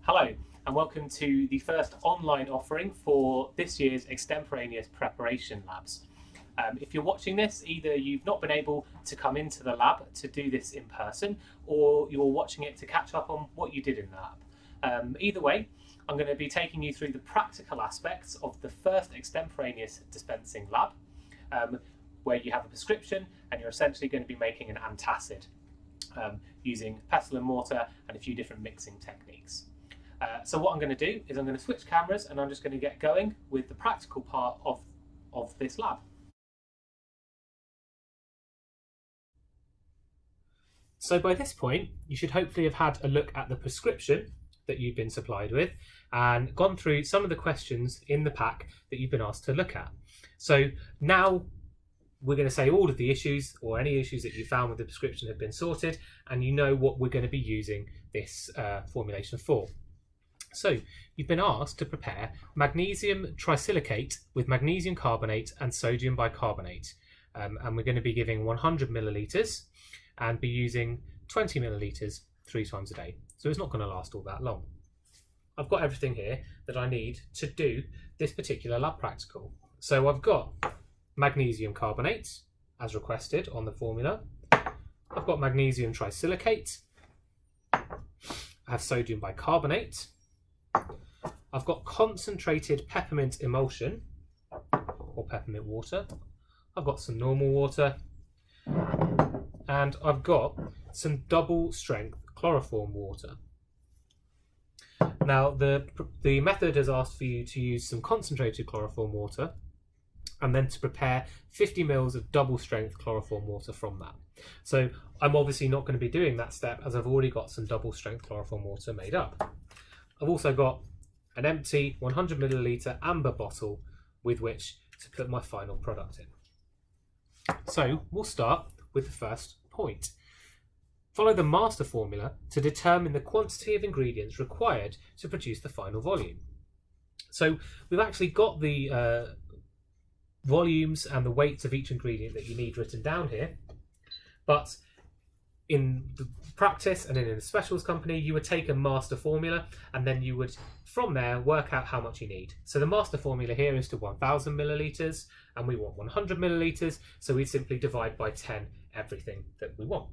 Hello and welcome to the first online offering for this year's Extemporaneous preparation labs. If you're watching this, either you've not been able to come into the lab to do this in person, or you're watching it to catch up on what you did in the lab. Either way, I'm going to be taking you through the practical aspects of the first Extemporaneous dispensing lab, where you have a prescription and you're essentially going to be making an antacid using pestle and mortar and a few different mixing techniques. So what I'm going to do is I'm going to switch cameras and I'm just going to get going with the practical part of this lab. So by this point, you should hopefully have had a look at the prescription that you've been supplied with and gone through some of the questions in the pack that you've been asked to look at. So now we're going to say all of the issues or any issues that you found with the prescription have been sorted, and you know what we're going to be using this formulation for. So you've been asked to prepare magnesium trisilicate with magnesium carbonate and sodium bicarbonate, and we're going to be giving 100 millilitres and be using 20 millilitres 3 times a day. So it's not going to last all that long. I've got everything here that I need to do this particular lab practical. So I've got magnesium carbonate as requested on the formula. I've got magnesium trisilicate. I have sodium bicarbonate. I've got concentrated peppermint emulsion or peppermint water. I've got some normal water, and I've got some double strength chloroform water. Now the method has asked for you to use some concentrated chloroform water and then to prepare 50 ml of double strength chloroform water from that. So I'm obviously not going to be doing that step as I've already got some double strength chloroform water made up. I've also got an empty 100 milliliter amber bottle with which to put my final product in. So we'll start with the first point. Follow the master formula to determine the quantity of ingredients required to produce the final volume. So we've actually got the volumes and the weights of each ingredient that you need written down here, but in the practice and in a specials company, you would take a master formula and then you would from there work out how much you need. So the master formula here is to 1000 millilitres and we want 100 millilitres, so we simply divide by 10 everything that we want.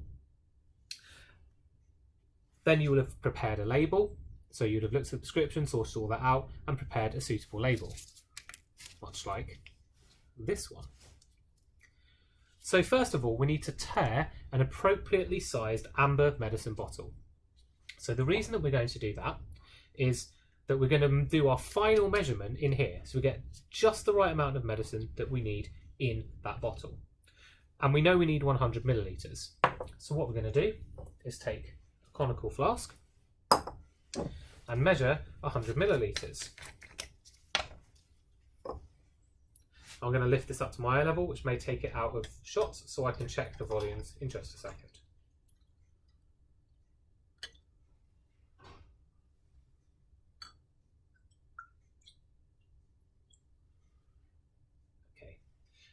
Then you will have prepared a label, so you'd have looked at the prescription, sourced all that out and prepared a suitable label, much like this one. So first of all, we need to tear an appropriately sized amber medicine bottle. So the reason that we're going to do that is that we're going to do our final measurement in here. So we get just the right amount of medicine that we need in that bottle. And we know we need 100 millilitres. So what we're going to do is take a conical flask and measure 100 millilitres. I'm going to lift this up to my eye level, which may take it out of shots, so I can check the volumes in just a second. Okay,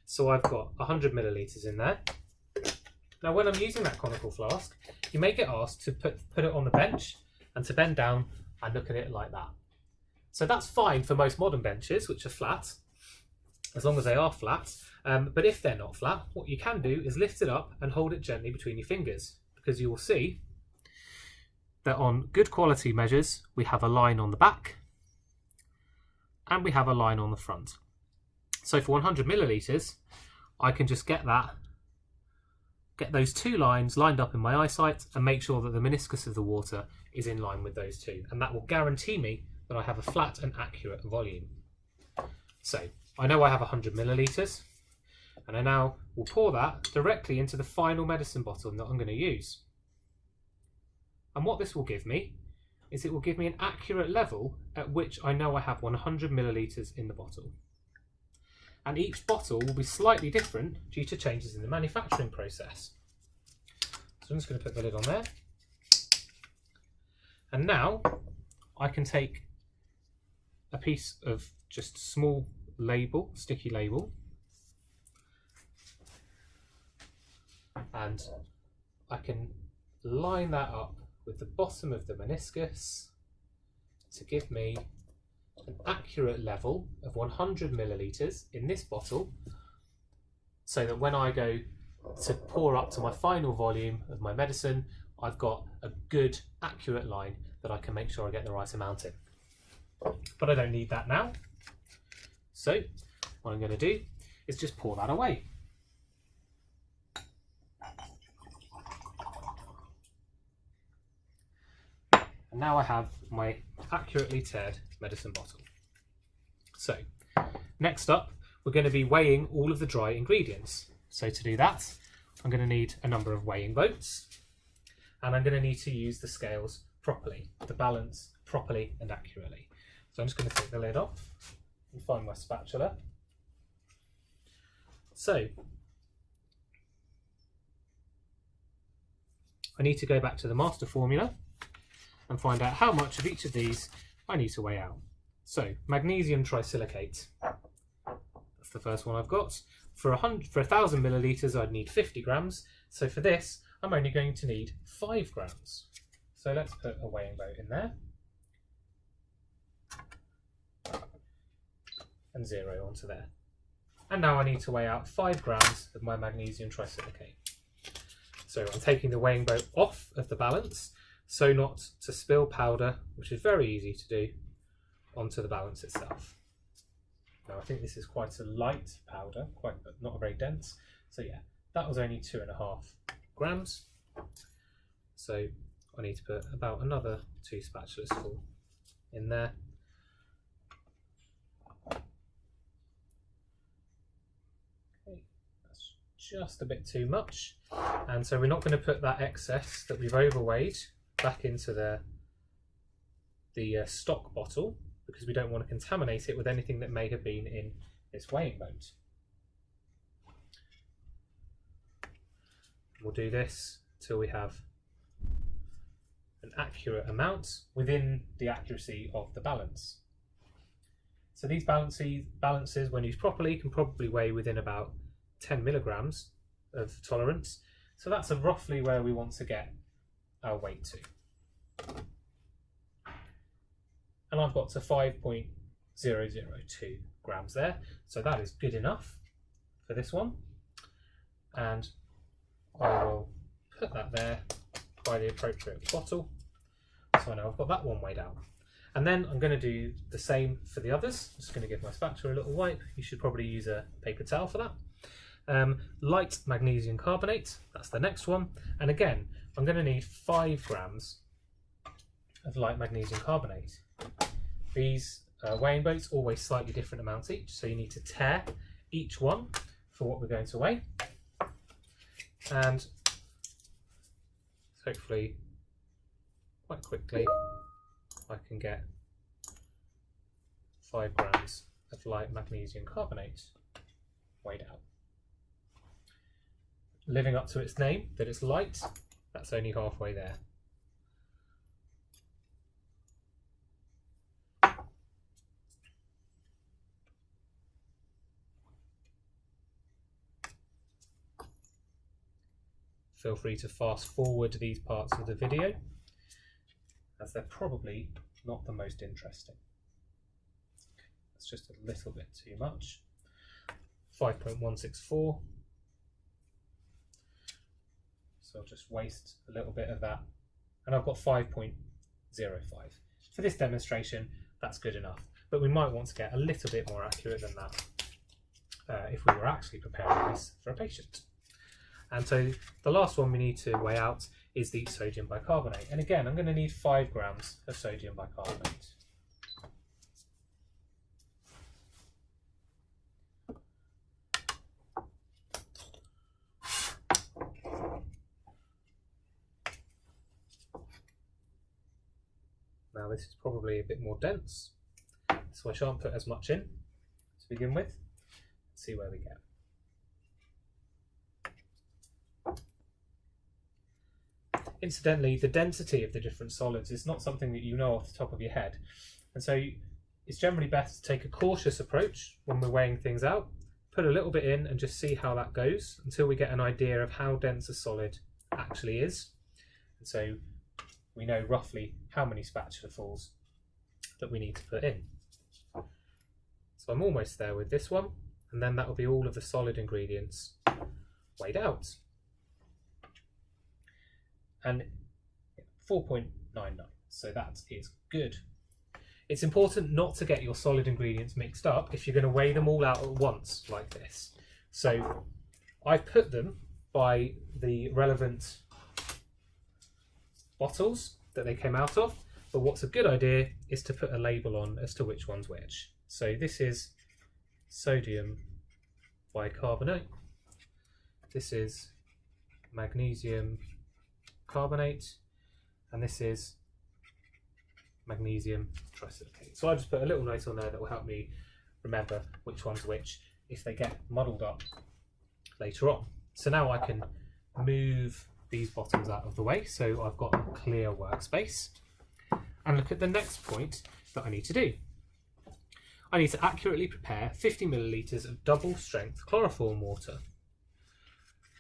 so I've got 100 millilitres in there. Now when I'm using that conical flask, you may get asked to put it on the bench and to bend down and look at it like that. So that's fine for most modern benches, which are flat, as long as they are flat, but if they're not flat, what you can do is lift it up and hold it gently between your fingers, because you will see that on good quality measures we have a line on the back and we have a line on the front. So for 100 millilitres I can just get those two lines lined up in my eyesight and make sure that the meniscus of the water is in line with those two, and that will guarantee me that I have a flat and accurate volume. So I know I have 100 millilitres, and I now will pour that directly into the final medicine bottle that I'm going to use. And what this will give me is it will give me an accurate level at which I know I have 100 millilitres in the bottle. And each bottle will be slightly different due to changes in the manufacturing process. So I'm just going to put the lid on there. And now I can take a piece of just small label, sticky label, and I can line that up with the bottom of the meniscus to give me an accurate level of 100 millilitres in this bottle, so that when I go to pour up to my final volume of my medicine, I've got a good accurate line that I can make sure I get the right amount in. But I don't need that now. So what I'm going to do is just pour that away. And now I have my accurately tared medicine bottle. So next up, we're going to be weighing all of the dry ingredients. So to do that, I'm going to need a number of weighing boats, and I'm going to need to use the scales properly, to balance properly and accurately. So I'm just going to take the lid off and find my spatula. So I need to go back to the master formula and find out how much of each of these I need to weigh out. So magnesium trisilicate, that's the first one I've got. For 1,000 millilitres I'd need 50 grams. So for this I'm only going to need 5 grams. So let's put a weighing boat in there and 0 onto there. And now I need to weigh out 5 grams of my magnesium trisilicate. So I'm taking the weighing boat off of the balance so not to spill powder, which is very easy to do, onto the balance itself. Now I think this is quite a light powder, not very dense. So yeah, that was only 2.5 grams. So I need to put about another 2 spatulas full in there. Okay, that's just a bit too much. And so we're not going to put that excess that we've overweighed back into the stock bottle, because we don't want to contaminate it with anything that may have been in this weighing boat. We'll do this till we have an accurate amount within the accuracy of the balance. So these balances, when used properly, can probably weigh within about 10 milligrams of tolerance. So that's roughly where we want to get our weight to. And I've got to 5.002 grams there. So that is good enough for this one. And I will put that there by the appropriate bottle. So I know I've got that one weighed out. And then I'm going to do the same for the others. I'm just going to give my spatula a little wipe. You should probably use a paper towel for that. Light magnesium carbonate, that's the next one. And again, I'm going to need 5 grams of light magnesium carbonate. These weighing boats always slightly different amounts each, so you need to tare each one for what we're going to weigh. And hopefully quite quickly I can get 5 grams of light magnesium carbonate weighed out. Living up to its name, that it's light, that's only halfway there. Feel free to fast forward these parts of the video, as they're probably not the most interesting. That's just a little bit too much. 5.164. So I'll just waste a little bit of that. And I've got 5.05. For this demonstration, that's good enough. But we might want to get a little bit more accurate than that if we were actually preparing this for a patient. And so the last one we need to weigh out is the sodium bicarbonate. And again, I'm going to need 5 grams of sodium bicarbonate. Now this is probably a bit more dense, so I shan't put as much in to begin with. Let's see where we get. Incidentally, the density of the different solids is not something that you know off the top of your head. And so it's generally best to take a cautious approach when we're weighing things out, put a little bit in and just see how that goes until we get an idea of how dense a solid actually is. And so we know roughly how many spatulafuls that we need to put in. So I'm almost there with this one, and then that will be all of the solid ingredients weighed out. And 4.99, so that is good. It's important not to get your solid ingredients mixed up if you're going to weigh them all out at once like this. So I've put them by the relevant bottles that they came out of, but what's a good idea is to put a label on as to which one's which. So this is sodium bicarbonate, this is magnesium carbonate, and this is magnesium trisilicate. So I just put a little note on there that will help me remember which one's which if they get muddled up later on. So now I can move these bottoms out of the way so I've got a clear workspace, and look at the next point that I need to do. I need to accurately prepare 50 millilitres of double strength chloroform water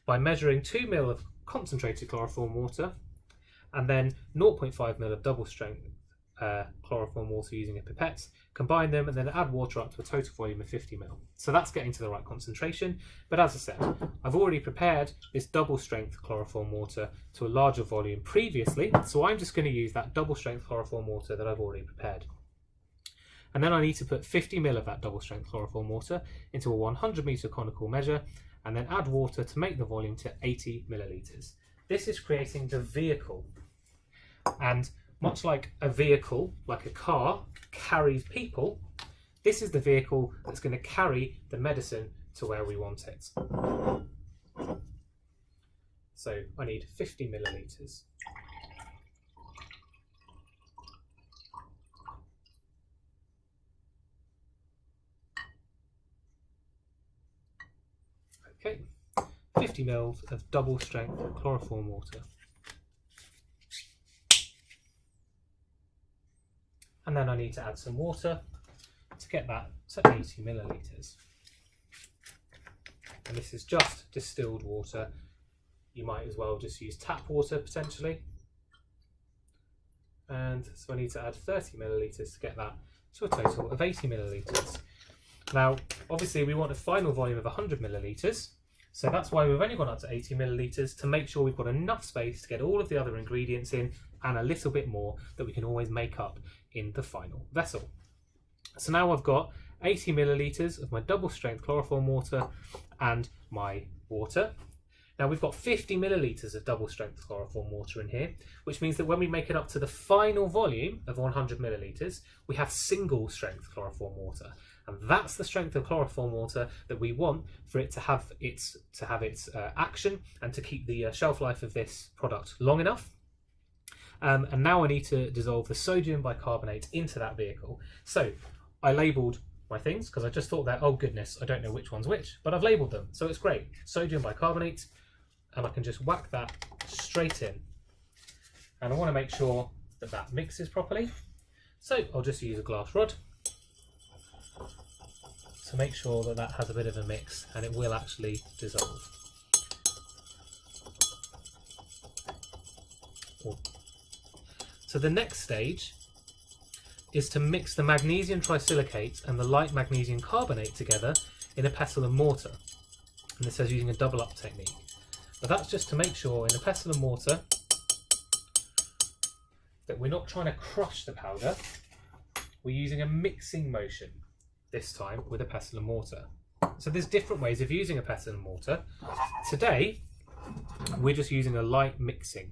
by measuring 2 ml of concentrated chloroform water and then 0.5 ml of double strength chloroform water using a pipette, combine them and then add water up to a total volume of 50 ml. So that's getting to the right concentration, but as I said, I've already prepared this double strength chloroform water to a larger volume previously, so I'm just going to use that double strength chloroform water that I've already prepared. And then I need to put 50 ml of that double strength chloroform water into a 100 metre conical measure and then add water to make the volume to 80 millilitres. This is creating the vehicle, and much like a vehicle, like a car, carries people, this is the vehicle that's going to carry the medicine to where we want it. So I need 50 millilitres. Okay, 50 ml of double strength chloroform water. And then I need to add some water to get that to 80 millilitres. And this is just distilled water. You might as well just use tap water potentially. And so I need to add 30 millilitres to get that to a total of 80 millilitres. Now, obviously we want a final volume of 100 millilitres. So that's why we've only gone up to 80 millilitres, to make sure we've got enough space to get all of the other ingredients in and a little bit more that we can always make up in the final vessel. So now I've got 80 millilitres of my double strength chloroform water and my water. Now we've got 50 millilitres of double strength chloroform water in here, which means that when we make it up to the final volume of 100 millilitres, we have single strength chloroform water. And that's the strength of chloroform water that we want for it to have its action and to keep the shelf life of this product long enough. And now I need to dissolve the sodium bicarbonate into that vehicle. So I labelled my things because I just thought that, oh goodness, I don't know which one's which, but I've labelled them, so it's great. Sodium bicarbonate, and I can just whack that straight in. And I want to make sure that that mixes properly. So I'll just use a glass rod to make sure that that has a bit of a mix, and it will actually dissolve. So the next stage is to mix the magnesium trisilicate and the light magnesium carbonate together in a pestle and mortar. And this says using a double up technique. But that's just to make sure in a pestle and mortar that we're not trying to crush the powder, we're using a mixing motion this time with a pestle and mortar. So there's different ways of using a pestle and mortar. Today, we're just using a light mixing,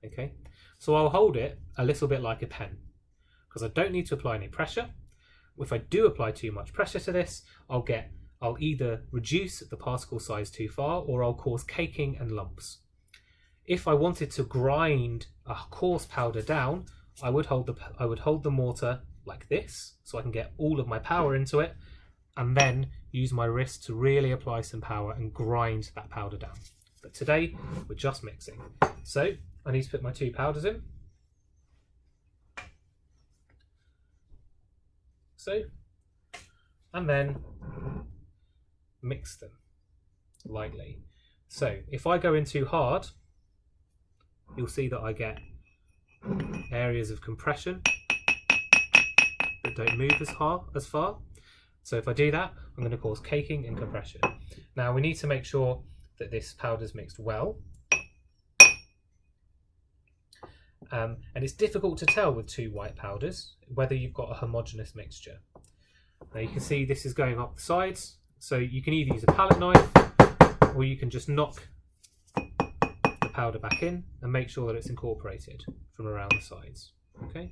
okay? So I'll hold it a little bit like a pen because I don't need to apply any pressure. If I do apply too much pressure to this, I'll either reduce the particle size too far or I'll cause caking and lumps. If I wanted to grind a coarse powder down, I would hold the mortar like this so I can get all of my power into it, and then use my wrist to really apply some power and grind that powder down. But today we're just mixing. So I need to put my two powders in. So, and then mix them lightly. So if I go in too hard, you'll see that I get areas of compression don't move as far. So if I do that, I'm going to cause caking and compression. Now we need to make sure that this powder is mixed well. And it's difficult to tell with two white powders whether you've got a homogeneous mixture. Now you can see this is going up the sides, so you can either use a palette knife or you can just knock the powder back in and make sure that it's incorporated from around the sides. Okay.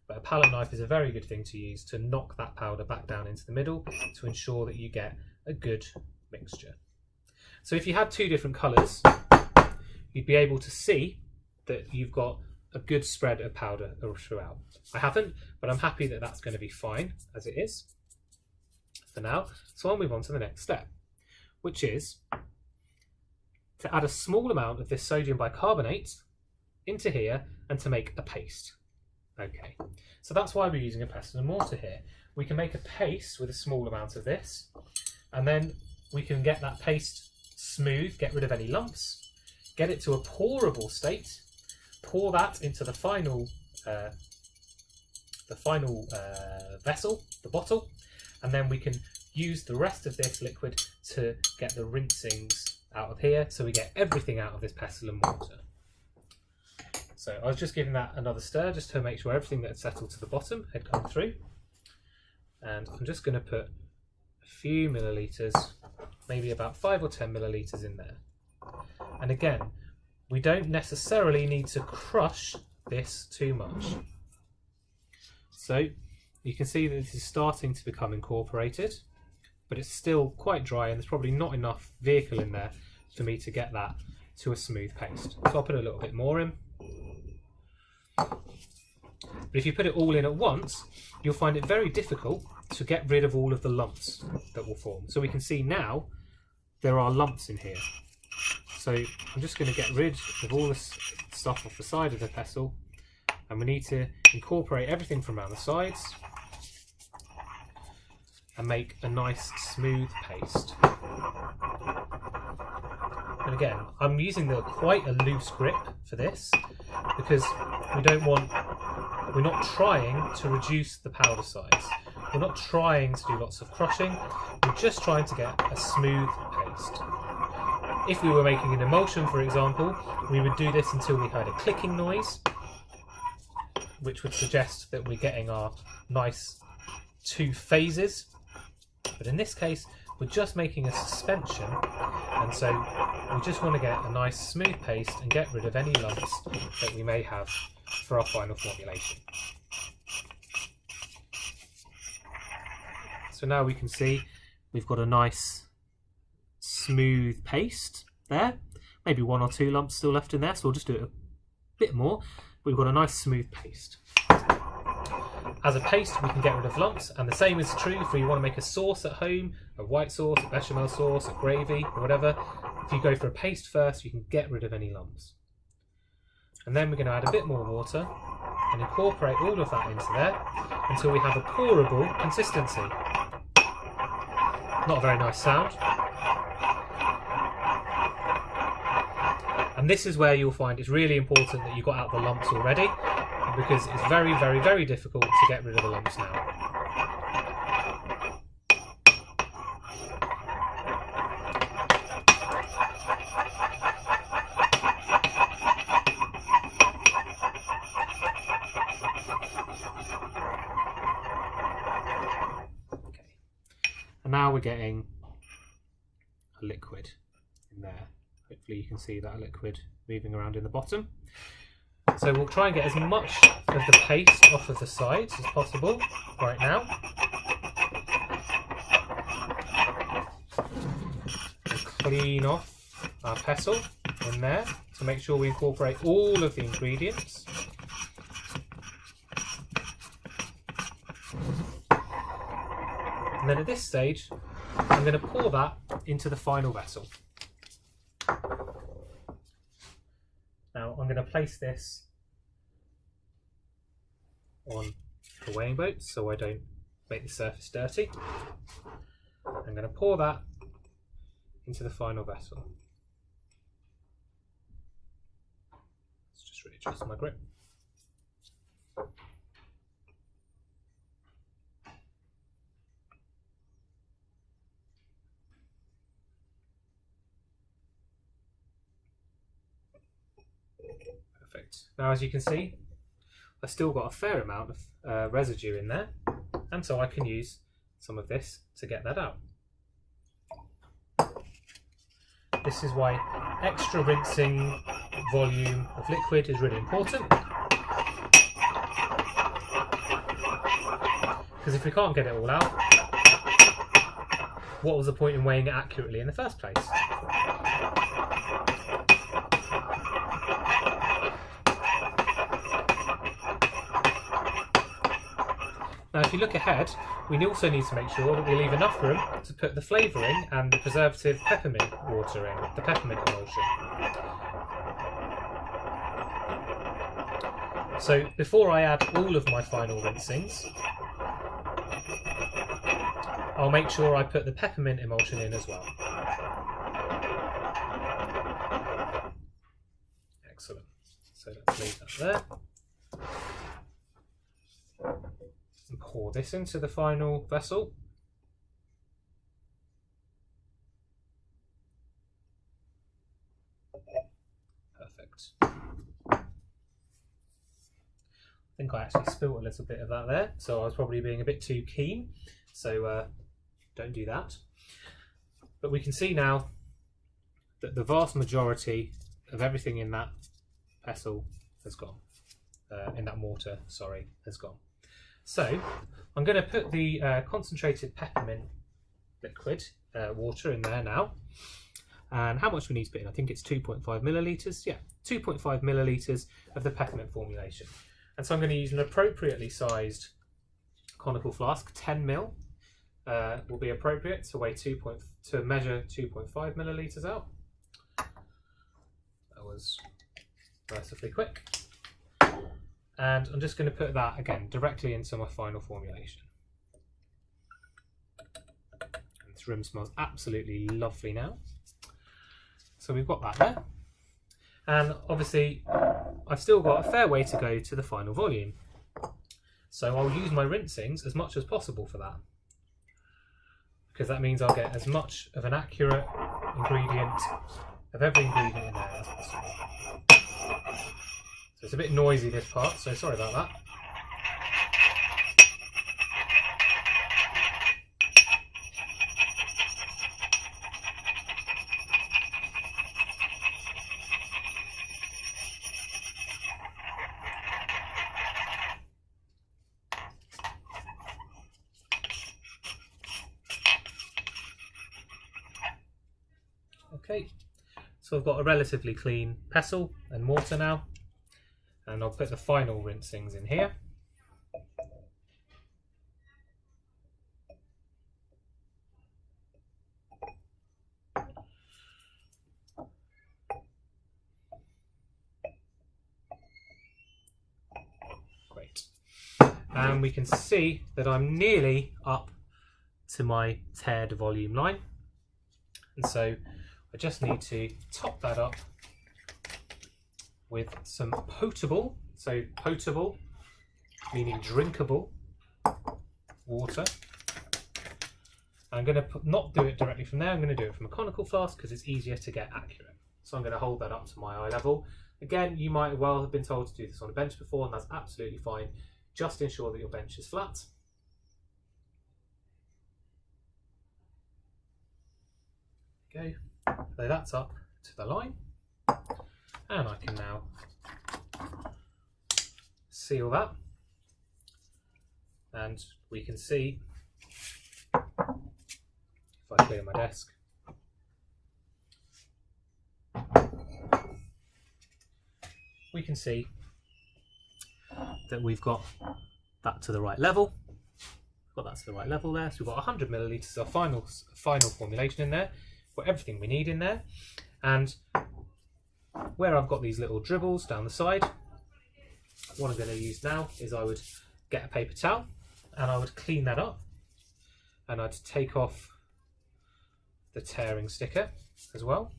But a palette knife is a very good thing to use to knock that powder back down into the middle to ensure that you get a good mixture. So if you had two different colours, you'd be able to see that you've got a good spread of powder throughout. I haven't, but I'm happy that that's going to be fine as it is for now. So I'll move on to the next step, which is to add a small amount of this sodium bicarbonate into here and to make a paste. Okay, so that's why we're using a pestle and mortar here. We can make a paste with a small amount of this, and then we can get that paste smooth, get rid of any lumps, get it to a pourable state, pour that into the final vessel, the bottle, and then we can use the rest of this liquid to get the rinsings out of here, so we get everything out of this pestle and mortar. So I was just giving that another stir just to make sure everything that had settled to the bottom had come through. And I'm just going to put a few millilitres, maybe about 5 or 10 millilitres in there. And again, we don't necessarily need to crush this too much. So you can see that this is starting to become incorporated, but it's still quite dry and there's probably not enough vehicle in there for me to get that to a smooth paste. So I'll put a little bit more in. But if you put it all in at once, you'll find it very difficult to get rid of all of the lumps that will form. So we can see now there are lumps in here. So I'm just going to get rid of all this stuff off the side of the pestle, and we need to incorporate everything from around the sides and make a nice smooth paste. And again, I'm using quite a loose grip for this because we're not trying to reduce the powder size. We're not trying to do lots of crushing. We're just trying to get a smooth paste. If we were making an emulsion, for example, we would do this until we heard a clicking noise, which would suggest that we're getting our nice two phases. But in this case, we're just making a suspension, and so we just want to get a nice smooth paste and get rid of any lumps that we may have for our final formulation. So now we can see we've got a nice smooth paste there. Maybe 1 or 2 lumps still left in there, so we'll just do it a bit more. We've got a nice smooth paste. As a paste, we can get rid of lumps, and the same is true if you want to make a sauce at home, a white sauce, a bechamel sauce, a gravy, or whatever. If you go for a paste first, you can get rid of any lumps. And then we're going to add a bit more water and incorporate all of that into there until we have a pourable consistency. Not a very nice sound. And this is where you'll find it's really important that you got out the lumps already, because it's very, very, very difficult to get rid of the lumps now. Okay. And now we're getting a liquid in there. Hopefully you can see that liquid moving around in the bottom. So we'll try and get as much of the paste off of the sides as possible right now. And clean off our pestle in there to make sure we incorporate all of the ingredients. And then at this stage, I'm going to pour that into the final vessel. Now I'm going to place this on the weighing boat so I don't make the surface dirty. I'm going to pour that into the final vessel. Let's just readjust my grip. Perfect. Now, as you can see, I've still got a fair amount of residue in there, and so I can use some of this to get that out. This is why extra rinsing volume of liquid is really important, because if we can't get it all out, what was the point in weighing it accurately in the first place? Now, if you look ahead, we also need to make sure that we leave enough room to put the flavouring and the preservative peppermint water in, the peppermint emulsion. So before I add all of my final rinsings, I'll make sure I put the peppermint emulsion in as well. Excellent. So let's leave that there. And pour this into the final vessel. Perfect. I think I actually spilled a little bit of that there, so I was probably being a bit too keen, so don't do that. But we can see now that the vast majority of everything in that pestle has gone, in that mortar, sorry, has gone. So I'm going to put the concentrated peppermint liquid water in there now. And how much we need to put in? I think it's 2.5 millilitres. Yeah, 2.5 millilitres of the peppermint formulation. And so I'm going to use an appropriately sized conical flask. 10 ml will be appropriate to measure 2.5 millilitres out. That was mercifully quick. And I'm just going to put that again directly into my final formulation. And this room smells absolutely lovely now. So we've got that there. And obviously I've still got a fair way to go to the final volume. So I'll use my rinsings as much as possible for that, because that means I'll get as much of an accurate ingredient of every ingredient in there as possible. So it's a bit noisy, this part, so sorry about that. Okay, so I've got a relatively clean pestle and mortar now. And I'll put the final rinsings in here. Great. And we can see that I'm nearly up to my tared volume line. And so I just need to top that up with some potable, so potable meaning drinkable water. I'm going to not do it directly from there, I'm going to do it from a conical flask because it's easier to get accurate. So I'm going to hold that up to my eye level. Again, you might well have been told to do this on a bench before, and that's absolutely fine. Just ensure that your bench is flat. Okay, so that's up to the line. And I can now seal that, and we can see, if I clear my desk, we can see that we've got that to the right level. Got that to the right level there. So we've got 100 millilitres of final formulation in there. Got everything we need in there, and where I've got these little dribbles down the side, what I'm going to use now is I would get a paper towel and I would clean that up, and I'd take off the tearing sticker as well.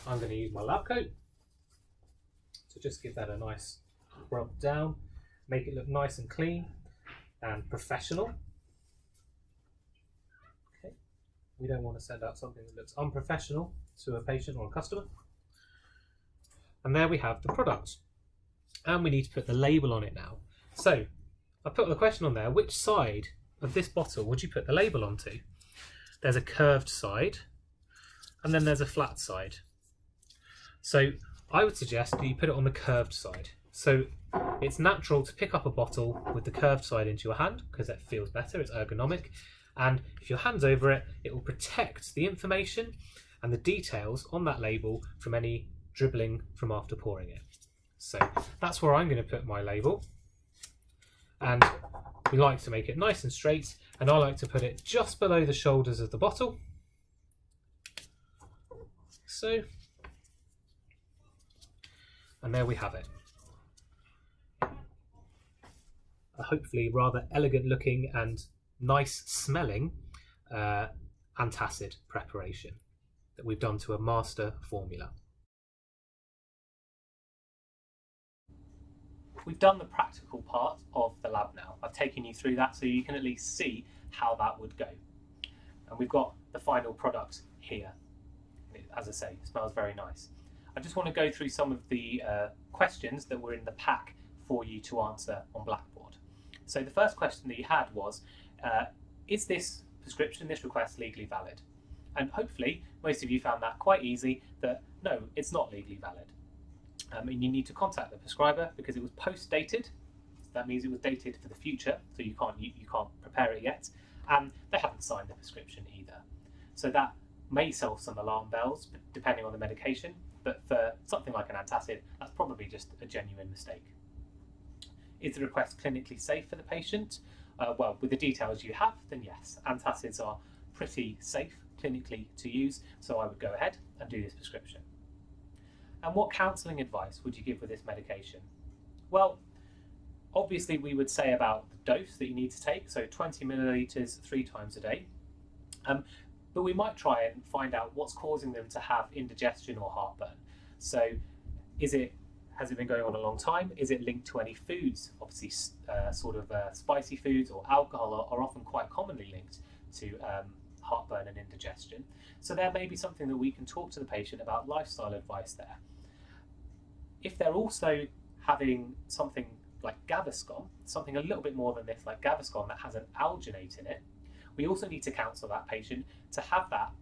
I'm going to use my lab coat to just give that a nice rub down, make it look nice and clean and professional. Okay, we don't want to send out something that looks unprofessional to a patient or a customer. And there we have the product. And we need to put the label on it now. So I put the question on there, which side of this bottle would you put the label onto? There's a curved side and then there's a flat side. So I would suggest that you put it on the curved side. So it's natural to pick up a bottle with the curved side into your hand because it feels better, it's ergonomic. And if your hand's over it, it will protect the information and the details on that label from any dribbling from after pouring it. So that's where I'm going to put my label. And we like to make it nice and straight, and I like to put it just below the shoulders of the bottle. So, and there we have it. A hopefully rather elegant looking and nice smelling antacid preparation that we've done to a master formula. We've done the practical part of the lab now. I've taken you through that so you can at least see how that would go. And we've got the final product here. As I say, it smells very nice. I just want to go through some of the questions that were in the pack for you to answer on Blackboard. So the first question that you had was, is this prescription, this request, legally valid? And hopefully most of you found that quite easy, that no, it's not legally valid. And you need to contact the prescriber because it was post-dated. So that means it was dated for the future, so you can't prepare it yet. And they haven't signed the prescription either. So that may sell some alarm bells, depending on the medication. But for something like an antacid, that's probably just a genuine mistake. Is the request clinically safe for the patient? Well, with the details you have, then yes. Antacids are pretty safe clinically to use, so I would go ahead and do this prescription. And what counselling advice would you give with this medication? Well, obviously we would say about the dose that you need to take, so 20 millilitres 3 times a day. But we might try and find out what's causing them to have indigestion or heartburn. So has it been going on a long time? Is it linked to any foods? Obviously spicy foods or alcohol are often quite commonly linked to heartburn and indigestion. So there may be something that we can talk to the patient about lifestyle advice there. If they're also having something like Gaviscon, something a little bit more than this, like Gaviscon that has an alginate in it, we also need to counsel that patient to have that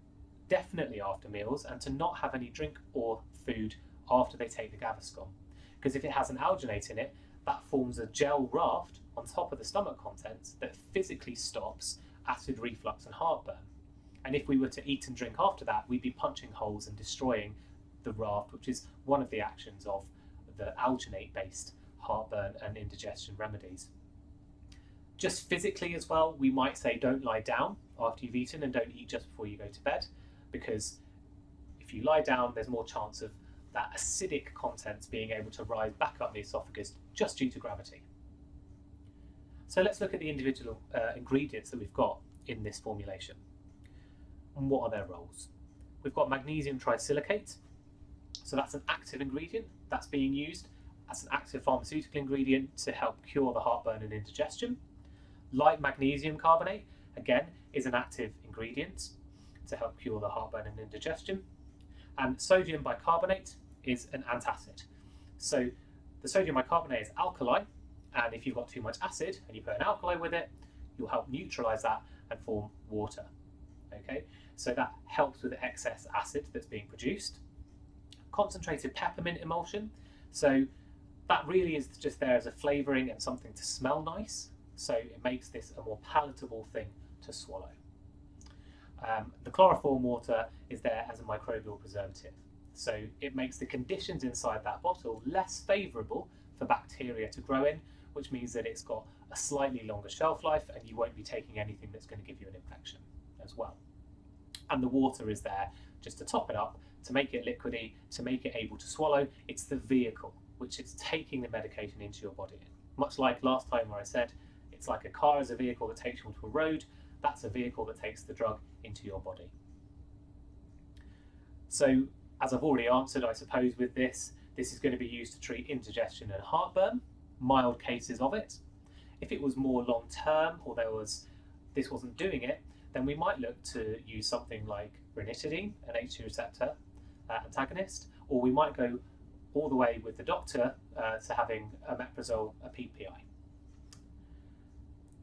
definitely after meals and to not have any drink or food after they take the Gaviscon. Because if it has an alginate in it, that forms a gel raft on top of the stomach contents that physically stops acid reflux and heartburn. And if we were to eat and drink after that, we'd be punching holes and destroying the raft, which is one of the actions of the alginate-based heartburn and indigestion remedies. Just physically as well, we might say don't lie down after you've eaten and don't eat just before you go to bed, because if you lie down, there's more chance of that acidic contents being able to rise back up the esophagus just due to gravity. So let's look at the individual ingredients that we've got in this formulation. And what are their roles? We've got magnesium trisilicate. So that's an active ingredient that's being used as an active pharmaceutical ingredient to help cure the heartburn and indigestion. Light magnesium carbonate, again, is an active ingredient to help cure the heartburn and indigestion. And sodium bicarbonate is an antacid. So the sodium bicarbonate is alkali, and if you've got too much acid and you put an alkali with it, you'll help neutralize that and form water. Okay, so that helps with the excess acid that's being produced. Concentrated peppermint emulsion, so that really is just there as a flavouring and something to smell nice, so it makes this a more palatable thing to swallow. The chloroform water is there as a microbial preservative, so it makes the conditions inside that bottle less favourable for bacteria to grow in, which means that it's got a slightly longer shelf life and you won't be taking anything that's going to give you an infection as well. And the water is there just to top it up, to make it liquidy, to make it able to swallow. It's the vehicle which is taking the medication into your body. Much like last time where I said it's like a car is a vehicle that takes you onto a road, that's a vehicle that takes the drug into your body. So as I've already answered, I suppose with this is going to be used to treat indigestion and heartburn, mild cases of it. If it was more long term or this wasn't doing it, then we might look to use something like ranitidine, an H2 receptor antagonist, or we might go all the way with the doctor to having omeprazole, a PPI.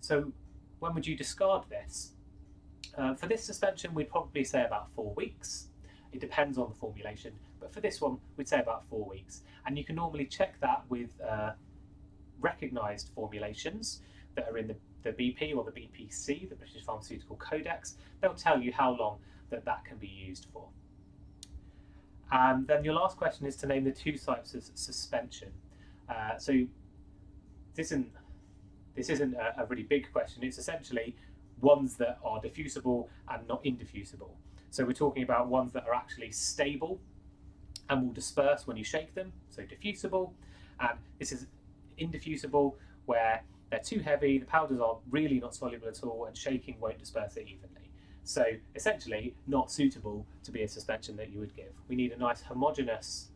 So when would you discard this? For this suspension, we'd probably say about 4 weeks. It depends on the formulation, but for this one, we'd say about 4 weeks. And you can normally check that with recognised formulations that are in the BP or the BPC, the British Pharmaceutical Codex. They'll tell you how long that can be used for. And then your last question is to name the 2 types of suspension. So this isn't a really big question. It's essentially ones that are diffusible and not indiffusible. So we're talking about ones that are actually stable and will disperse when you shake them, so diffusible. And this is indiffusible, where they're too heavy, the powders are really not soluble at all, and shaking won't disperse it evenly. So essentially not suitable to be a suspension that you would give. We need a nice homogeneous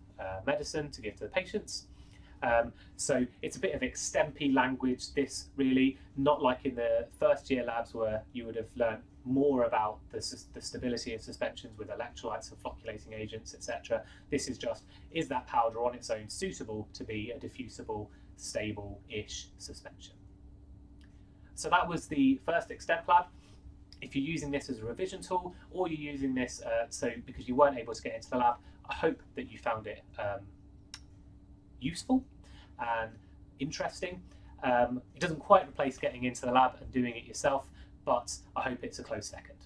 medicine to give to the patients. So it's a bit of extempi language, this really, not like in the first year labs where you would have learned more about the stability of suspensions with electrolytes and flocculating agents, etc. This is just, is that powder on its own suitable to be a diffusible, stable-ish suspension? So that was the first Extemp Lab. If you're using this as a revision tool, or you're using this because you weren't able to get into the lab, I hope that you found it useful and interesting. It doesn't quite replace getting into the lab and doing it yourself, but I hope it's a close second.